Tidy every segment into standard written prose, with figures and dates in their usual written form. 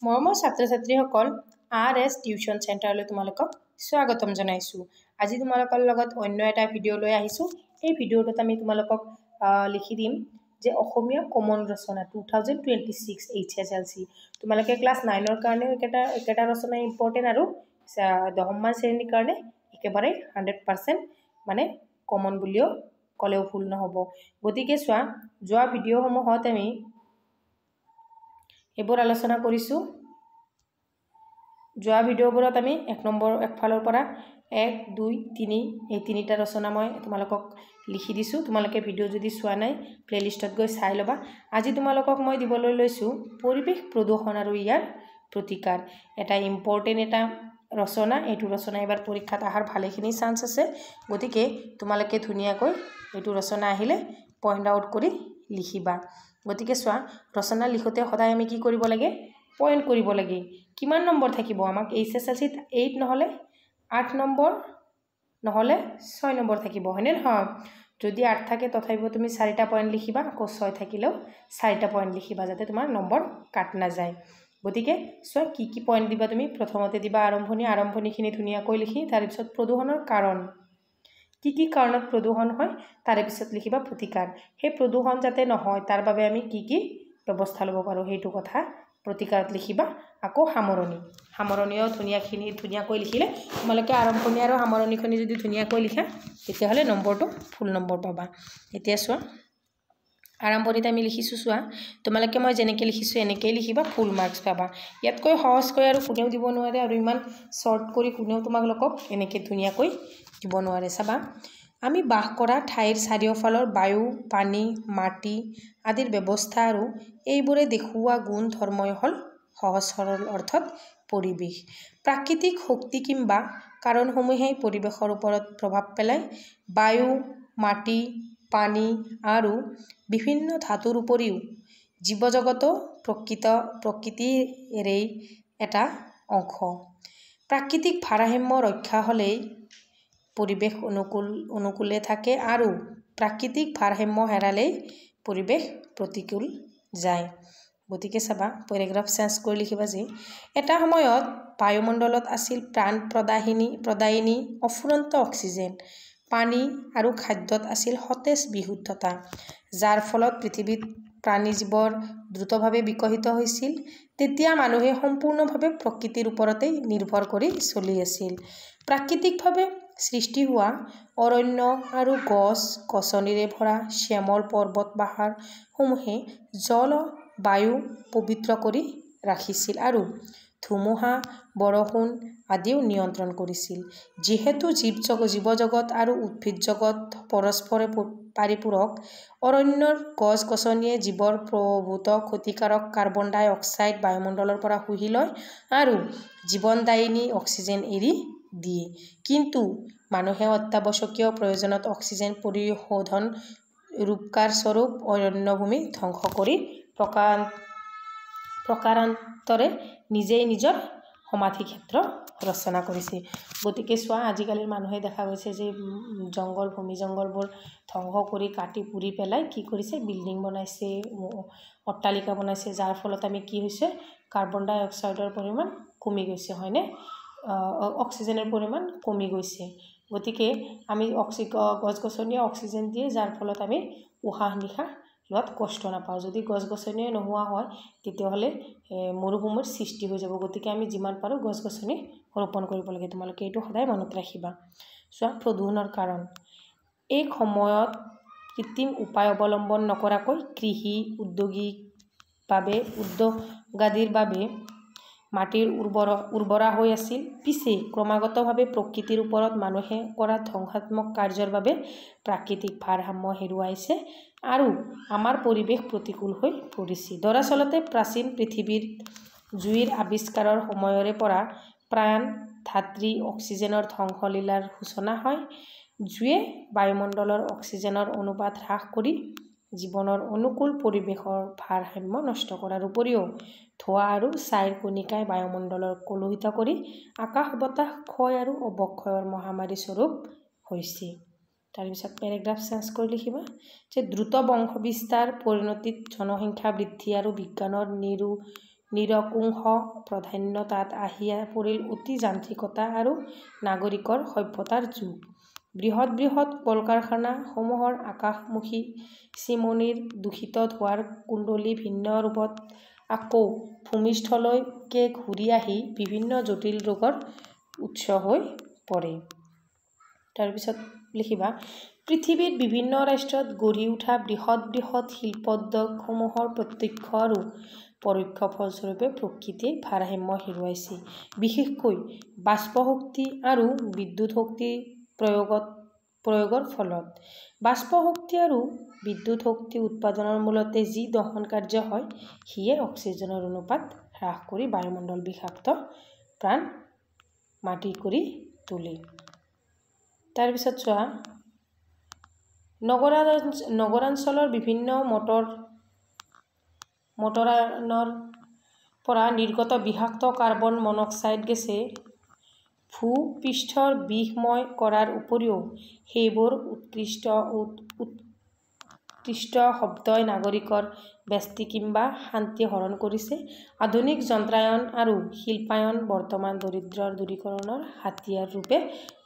মৰমৰ ছাত্ৰ-ছাত্ৰীসকল RS tuition চেণ্টাৰলৈ তোমালোকক স্বাগতম জনাইছো। আজি তোমালোকৰ লগত অন্য এটা ভিডিঅ' লৈ আহিছো। এই ভিডিঅ'টোত আমি তোমালোকক লিখি দিম যে অসমীয়া কমন ৰচনা 2026 HSLC তোমালোকে ক্লাছ 9 ৰ কাৰণে একেটা ৰচনা ইম্পৰ্টেন্ট আৰু 10মান শ্ৰেণীৰ কাৰণে একেবাৰে 100% মানে কমন বুলিও কলেও ভুল নহব। গতিকে যোৱা ভিডিঅ'সমূহত আমি এবোৰ আলোচনা কৰিছো। যোৱা ভিডিঅ'বোৰত আমি একফালৰ পৰা 1 2 3 এই তিনিটা ৰচনা মই তোমালোকক লিখি দিছো। তোমালোকে ভিডিঅ' যদি চোৱা নাই প্লেলিষ্টত গৈ চাই লবা। আজি তোমালোকক মই দিবলৈ লৈছো পৰিৱেশ প্ৰদূষণ আৰু ইয়াৰ প্ৰতিকাৰ। এটা ইম্পৰ্টেন্ট এটা ৰচনা। এইটো ৰচনা এবাৰ পৰীক্ষাত আহাৰ ভালেখিনি চান্স আছে। গতিকে তোমালোকে ধুনীয়াকৈ এইটো ৰচনা আহিলে পইণ্ট আউট কৰি লিখিবা। গতিকে ৰচনা লিখোতে সদায় আমি কি কৰিব লাগে? পইণ্ট কৰিব লাগে। কিমান নম্বৰ থাকিব আমাক HSLC 8 নহলে 8 নম্বৰ নহলে 6 নম্বৰ থাকিব, হয়নে নহয়? যদি 8 থাকে তথাপিও তুমি 4টা পইণ্ট লিখিবা, আকৌ 6 থাকিলেও 4টা পইণ্ট লিখিবা যাতে তোমাৰ নম্বৰ কাট না যায়। গতিকে কি পইণ্ট দিবা তুমি? প্ৰথমতে দিবা আৰম্ভণিখিনি ধুনীয়াকৈ লিখি তাৰ পিছত প্ৰদূষণৰ কাৰণ। কি কাৰণত প্ৰদূষণ হয় তাৰে পিছত লিখিবা প্ৰতিকাৰ। সেই প্ৰদূষণ যাতে নহয় তাৰ বাবে আমি কি ব্যৱস্থা ল'ব পাৰো সেইটো কথা প্ৰতিকাৰত লিখিবা। আকৌ সামৰণিও ধুনীয়াকৈ লিখিলে তোমালোকে আৰম্ভণি আৰু সামৰণিখিনি যদি ধুনীয়াকৈ লিখা তেতিয়াহ'লে নম্বৰটো ফুল নম্বৰ পাবা। এতিয়া আৰম্ভণিত আমি লিখিছো তোমালোকে মই যেনেকৈ লিখিছো এনেকৈ লিখিবা, ফুল মাৰ্কছ পাবা। ইয়াতকৈ সহজকৈ আৰু কোনেও দিব নোৱাৰে আৰু ইমান শৰ্ট কৰি কোনেও তোমালোকক এনেকৈ ধুনীয়াকৈ দিব নোৱাৰে। চাবা, আমি বাস কৰা ঠাইৰ চাৰিওফালৰ বায়ু, পানী, মাটি আদিৰ ব্যৱস্থা আৰু এইবোৰে দেখুওৱা গুণ ধৰ্মই হ'ল সহজ সৰল অৰ্থত পৰিৱেশ। প্ৰাকৃতিক শক্তি কিংবা কাৰণসমূহেই পৰিৱেশৰ ওপৰত প্ৰভাৱ পেলায়। বায়ু, মাটি, পানী আৰু বিভিন্ন ধাতুৰ উপৰিও জীৱজগতো প্ৰকৃতিৰেই এটা অংশ। প্ৰাকৃতিক ভাৰসাম্য ৰক্ষা হ'লেই পৰিৱেশ অনুকূলে থাকে আৰু প্ৰাকৃতিক ভাৰসাম্য হেৰালেই পৰিৱেশ প্ৰতিকূল যায়। গতিকে চাবা, পেৰাগ্ৰাফ চেঞ্জ কৰি লিখিবা যে এটা সময়ত বায়ুমণ্ডলত আছিল প্ৰাণ প্ৰদায়িনী অফুৰন্ত অক্সিজেন, পানী আৰু খাদ্যত আছিল সতেজ বিশুদ্ধতা, যাৰ ফলত পৃথিৱীত প্ৰাণীজীৱৰ দ্ৰুতভাৱে বিকশিত হৈছিল। তেতিয়া মানুহে সম্পূৰ্ণভাৱে প্ৰকৃতিৰ ওপৰতেই নিৰ্ভৰ কৰি চলি আছিল। প্ৰাকৃতিকভাৱে সৃষ্টি হোৱা অৰণ্য আৰু গছ-গছনিৰে ভৰা শ্যামল পৰ্বত পাহাৰসমূহে জল বায়ু পবিত্ৰ কৰি ৰাখিছিল আৰু ধুমুহা বৰষুণ আদিও নিয়ন্ত্ৰণ কৰিছিল। যিহেতু জীৱজগত আৰু উদ্ভিদ জগত পৰস্পৰে পৰিপূৰক, অৰণ্যৰ গছ-গছনিয়ে জীৱৰ প্ৰভূত ক্ষতিকাৰক কাৰ্বন ডাই অক্সাইড বায়ুমণ্ডলৰ পৰা শুহি লয় আৰু জীৱনদায়িনী অক্সিজেন এৰি দিয়ে। কিন্তু মানুহে অত্যাৱশ্যকীয় প্ৰয়োজনত অক্সিজেন পৰিশোধন ৰূপকাৰস্বৰূপ অৰণ্যভূমি ধ্বংস কৰি প্ৰকাৰান্তৰে নিজেই নিজৰ সমাধিক্ষেত্ৰ ৰচনা কৰিছে। গতিকে আজিকালিৰ মানুহে দেখা গৈছে যে ভূমি জংগলবোৰ ধ্বংস কৰি কাটি পুৰি পেলাই কি কৰিছে? বিল্ডিং বনাইছে, অট্টালিকা বনাইছে, যাৰ ফলত আমি কি হৈছে? কাৰ্বন ডাই অক্সাইডৰ পৰিমাণ কমি গৈছে, হয়নে? অক্সিজেনৰ পৰিমাণ কমি গৈছে। গতিকে আমি গছ-গছনিয়ে অক্সিজেন দিয়ে, যাৰ ফলত আমি উশাহ নিশাহ লোৱাত কষ্ট নাপাওঁ। যদি গছ-গছনিয়ে নোহোৱা হয় তেতিয়াহ'লে মৰুভূমিৰ সৃষ্টি হৈ যাব। গতিকে আমি যিমান পাৰোঁ গছ-গছনি ৰোপণ কৰিব লাগে। তোমালোকে এইটো সদায় মনত ৰাখিবা। প্ৰদূষণৰ কাৰণ। এই সময়ত কৃত্ৰিম উপায় অৱলম্বন নকৰাকৈ কৃষি উদ্যোগাদিৰ বাবে মাটিৰ উৰ্বৰা হৈ আছিল। পিছে ক্ৰমাগতভাৱে প্ৰকৃতিৰ ওপৰত মানুহে কৰা ধ্বংসাত্মক কাৰ্যৰ বাবে প্ৰাকৃতিক ভাৰসাম্য হেৰুৱাইছে আৰু আমাৰ পৰিৱেশ প্ৰতিকূল হৈ পৰিছে। দৰাচলতে প্ৰাচীন পৃথিৱীৰ জুইৰ আৱিষ্কাৰৰ সময়ৰে পৰা প্ৰাণধাত্ৰী অক্সিজেনৰ ধ্বংসলীলাৰ সূচনা হয়। জুয়ে বায়ুমণ্ডলৰ অক্সিজেনৰ অনুপাত হ্ৰাস কৰি জীৱনৰ অনুকূল পৰিৱেশৰ ভাৰসাম্য নষ্ট কৰাৰ উপৰিও ধোঁৱা আৰু ছাইৰ কণিকাই বায়ুমণ্ডলৰ কলুষিত কৰি আকাশ বতাহ ক্ষয় আৰু অৱক্ষয়ৰ মহামাৰী স্বৰূপ হৈছে। তাৰপিছত পেৰাগ্ৰাফ চেঞ্জ কৰি লিখিবা যে দ্ৰুত বংশবিস্তাৰ পৰিণতিত জনসংখ্যা বৃদ্ধি আৰু বিজ্ঞানৰ নিৰকুংশ প্ৰাধান্য তাত আহি পৰিল অতি যান্ত্ৰিকতা আৰু নাগৰিকৰ সভ্যতাৰ যুগ। বৃহৎ বৃহৎ কল কাৰখানাসমূহৰ আকাশমুখী চিমনিৰ দূষিত ধোঁৱাৰ কুণ্ডলী ভিন্ন ৰূপত আকৌ ভূমিস্থলৈকে ঘূৰি আহি বিভিন্ন জটিল ৰোগৰ উৎস হৈ পৰে। তাৰপিছত লিখিবা পৃথিৱীৰ বিভিন্ন ৰাষ্ট্ৰত গঢ়ি উঠা বৃহৎ বৃহৎ শিল্পোদ্যোগসমূহৰ প্ৰত্যক্ষ আৰু পৰোক্ষ ফলস্বৰূপে প্ৰকৃতিয়ে ভাৰসাম্য হেৰুৱাইছে। বিশেষকৈ বাষ্পশক্তি আৰু বিদ্যুৎ শক্তি প্ৰয়োগৰ ফলত। বাষ্পশক্তি আৰু বিদ্যুৎ শক্তি উৎপাদনৰ মূলতে যি দহন কাৰ্য হয় সিয়ে অক্সিজেনৰ অনুপাত হ্ৰাস কৰি বায়ুমণ্ডল বিষাক্ত প্ৰাণ মাটি কৰি তোলে। তাৰপিছত চোৱা নগৰাঞ্চলৰ বিভিন্ন মটৰায়নৰ পৰা নিৰ্গত বিষাক্ত কাৰ্বন মনক্সাইড গেছে ভূপৃষ্ঠৰ বিষময় কৰাৰ উপৰিও সেইবোৰ উৎকৃষ্ট শব্দই নাগৰিকৰ ব্যস্তি কিম্বা শান্তি হৰণ কৰিছে। আধুনিক যন্ত্ৰায়ন আৰু শিল্পায়ন বৰ্তমান দৰিদ্ৰৰ দূৰীকৰণৰ হাতিয়াৰ ৰূপে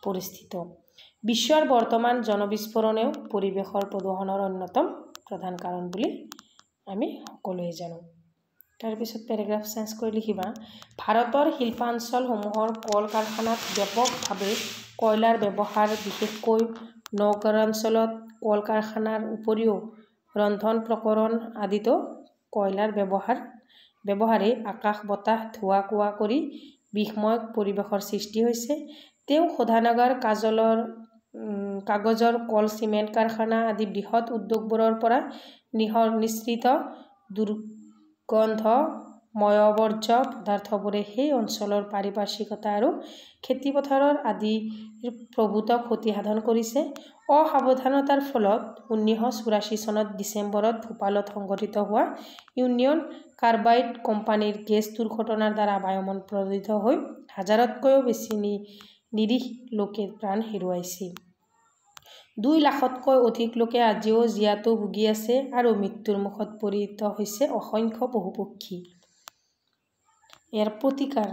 পৰিস্থিত। বিশ্বৰ বৰ্তমান জনবিস্ফোৰণেও পৰিৱেশৰ প্ৰদূষণৰ অন্যতম প্ৰধান কাৰণ বুলি আমি সকলোৱে জানো। তাৰপিছত পেৰাগ্ৰাফ চেঞ্জ কৰি লিখিবা ভাৰতৰ শিল্পাঞ্চলসমূহৰ কল কাৰখানাত ব্যাপকভাৱে কয়লাৰ ব্যৱহাৰ, বিশেষকৈ নগৰাঞ্চলত কল কাৰখানাৰ উপৰিও ৰন্ধন প্ৰকৰণ আদিতো কয়লাৰ ব্যৱহাৰে আকাশ বতাহ ধোঁৱা কোৱা কৰি বিষময় পৰিৱেশৰ সৃষ্টি হৈছে। তেওঁ শোধনাগাৰ, কাগজৰ কল, চিমেণ্ট কাৰখানা আদি বৃহৎ উদ্যোগবোৰৰ পৰা নিঃসৃত দুৰ্গন্ধময়বৰ্জ্য পদাৰ্থবোৰে সেই অঞ্চলৰ পাৰিপাৰ্শ্বিকতা আৰু খেতিপথাৰৰ আদিৰ প্ৰভূত ক্ষতি সাধন কৰিছে। অসাৱধানতাৰ ফলত 1984 চনত ডিচেম্বৰত ভোপালত সংঘটিত হোৱা ইউনিয়ন কাৰ্বাইড কোম্পানীৰ গেছ দুৰ্ঘটনাৰ দ্বাৰা বায়ুমণ্ডল প্ৰদূষিত হৈ হাজাৰতকৈও বেছি নিৰীহ লোকে প্ৰাণ হেৰুৱাইছে। 2 লাখতকৈ অধিক লোকে আজিও জীয়াতু ভুগি আছে আৰু মৃত্যুৰ মুখত পৰিণত হৈছে অসংখ্য পশুপক্ষী। ইয়াৰ প্ৰতিকাৰ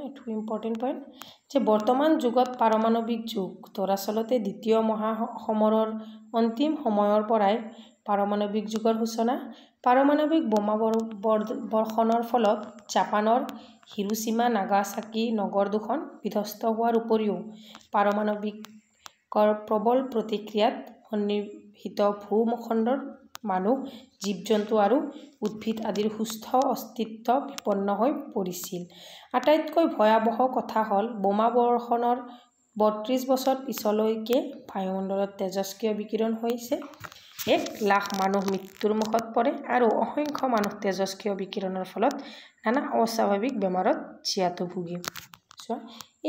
এইটো ইম্পৰ্টেণ্ট পইণ্ট যে বৰ্তমান যুগত পাৰমাণৱিক যুগ। দৰাচলতে দ্বিতীয় মহাসমৰৰ অন্তিম সময়ৰ পৰাই পাৰমাণৱিক যুগৰ সূচনা। পাৰমাণৱিক বোমা বৰ্ষণৰ ফলত জাপানৰ হিৰোশ্বিমা নাগাচাকি নগৰ দুখন বিধ্বস্ত হোৱাৰ উপৰিও পাৰমাণৱিকৰ প্ৰবল প্ৰতিক্ৰিয়াত সন্নিহিত ভূখণ্ডৰ মানুহ, জীৱ-জন্তু আৰু উদ্ভিদ আদিৰ সুস্থ অস্তিত্ব বিপন্ন হৈ পৰিছিল। আটাইতকৈ ভয়াৱহ কথা হ'ল বোমা বৰ্ষণৰ 32 বছৰ পিছলৈকে বায়ুমণ্ডলত তেজস্ক্ৰিয় বিকিৰণ হৈছে। 1 লাখ মানুহ মৃত্যুৰ মুখত পৰে আৰু অসংখ্য মানুহ তেজস্ক্ৰিয় বিকিৰণৰ ফলত নানা অস্বাভাৱিক বেমাৰত জীয়াতু ভুগে।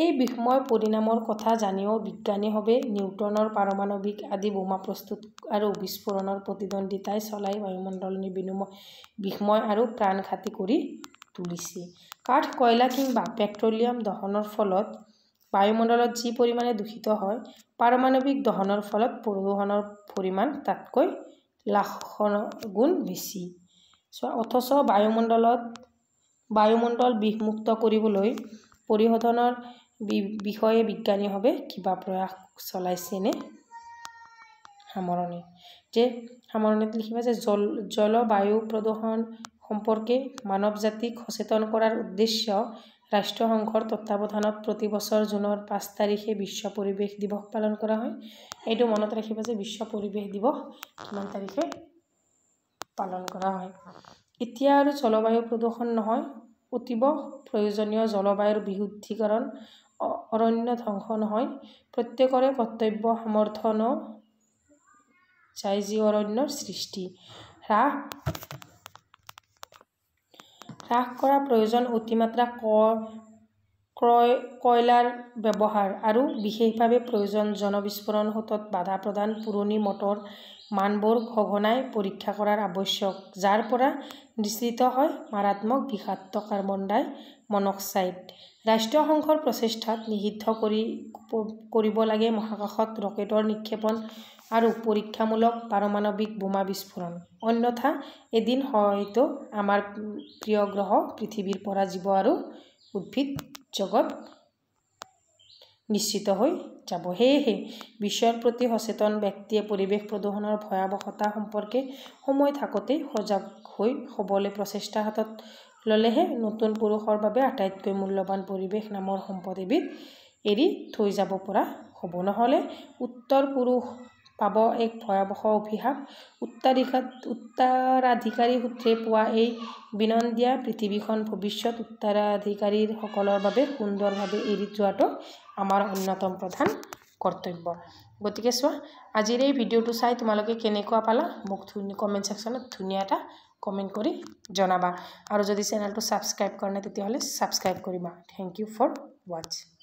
এই বিষময় পৰিণামৰ কথা জানিও বিজ্ঞানীসৱে নিউটনৰ পাৰমাণৱিক আদি বোমা প্ৰস্তুত আৰু বিস্ফোৰণৰ প্ৰতিদ্বন্দ্বিতাই চলাই বায়ুমণ্ডল বিষময় আৰু প্ৰাণঘাতী কৰি তুলিছে। কাঠ, কয়লা কিম্বা পেট্ৰলিয়াম দহনৰ ফলত বায়ুমণ্ডলত যি পৰিমাণে দূষিত হয়, পাৰমাণৱিক দহনৰ ফলত প্ৰদূষণৰ পৰিমাণ তাতকৈ লাখগুণ বেছি। অথচ বায়ুমণ্ডল বিষমুক্ত কৰিবলৈ পৰিশোধনৰ বিষয়ে বিজ্ঞানীসৱে কিবা প্ৰয়াস চলাইছেনে? সামৰণিত লিখিবা যে জলবায়ু প্ৰদূষণ সম্পৰ্কে মানৱ জাতিক সচেতন কৰাৰ উদ্দেশ্য ৰাষ্ট্ৰসংঘৰ তত্বাৱধানত প্ৰতি বছৰ জুনৰ 5 তাৰিখে বিশ্ব পৰিৱেশ দিৱস পালন কৰা হয়। এইটো মনত ৰাখিবা যে বিশ্ব পৰিৱেশ দিৱস কিমান তাৰিখে পালন কৰা হয়। এতিয়া আৰু জলবায়ু প্ৰদূষণ নহয়, অতীব প্ৰয়োজনীয় জলবায়ুৰ বিশুদ্ধীকৰণ, অৰণ্য ধ্বংস নহয়, প্ৰত্যেকৰে কৰ্তব্য সমৰ্থন যি অৰণ্যৰ সৃষ্টি, হ্ৰাস কৰা প্ৰয়োজন, অতিমাত্ৰা কয়লাৰ ব্যৱহাৰ আৰু বিশেষভাৱে প্ৰয়োজন জনবিস্ফোৰণ ৰোধত বাধা প্ৰদান, পুৰণি মটৰ মানবোৰ সঘনাই পৰীক্ষা কৰাৰ আৱশ্যক, যাৰ পৰা নিঃসৃত হয় মাৰাত্মক বিষাক্ত কাৰ্বন ডাই মনক্সাইড। ৰাষ্ট্ৰসংঘৰ প্ৰচেষ্টাত নিষিদ্ধ কৰিব লাগে মহাকাশত ৰকেটৰ নিক্ষেপণ, আৰু পৰীক্ষামূলক পাৰমাণৱিক বোমা বিস্ফোৰণ। অন্যথা এদিন হয়তো আমাৰ প্ৰিয় গ্ৰহ পৃথিৱীৰ পৰা জীৱ আৰু উদ্ভিদ জগত নিশ্চিত হৈ যাব। সেয়েহে বিশ্বৰ প্ৰতি সচেতন ব্যক্তিয়ে পৰিৱেশ প্ৰদূষণৰ ভয়াৱহতা সম্পৰ্কে সময় থাকোঁতেই সজাগ হৈ হ'বলৈ প্ৰচেষ্টা হাতত ল'লেহে নতুন পুৰুষৰ বাবে আটাইতকৈ মূল্যৱান পৰিৱেশ নামৰ সম্পদ এবিধ এৰি থৈ যাব পৰা হ'ব। নহ'লে উত্তৰ পুৰুষ পাব এক ভয়াৱহ অভিশাপ। উত্তৰাধিকাৰী সূত্ৰে পোৱা এই বিনন্দীয়া পৃথিৱীখন ভৱিষ্যত উত্তৰাধিকাৰীৰ সকলৰ বাবে সুন্দৰভাৱে এৰি যোৱাটো আমাৰ অন্যতম প্ৰধান কৰ্তব্য। গতিকে চোৱা, আজিৰ এই ভিডিঅ'টো চাই তোমালোকে কেনেকুৱা পালা মোক কমেণ্ট ছেকশ্যনত ধুনীয়া এটা কমেণ্ট কৰি জনাবা। আৰু যদি চেনেলটো ছাবস্ক্ৰাইব কৰা নাই তেতিয়াহ'লে ছাবস্ক্ৰাইব কৰিবা। Thank you for ৱাটছ।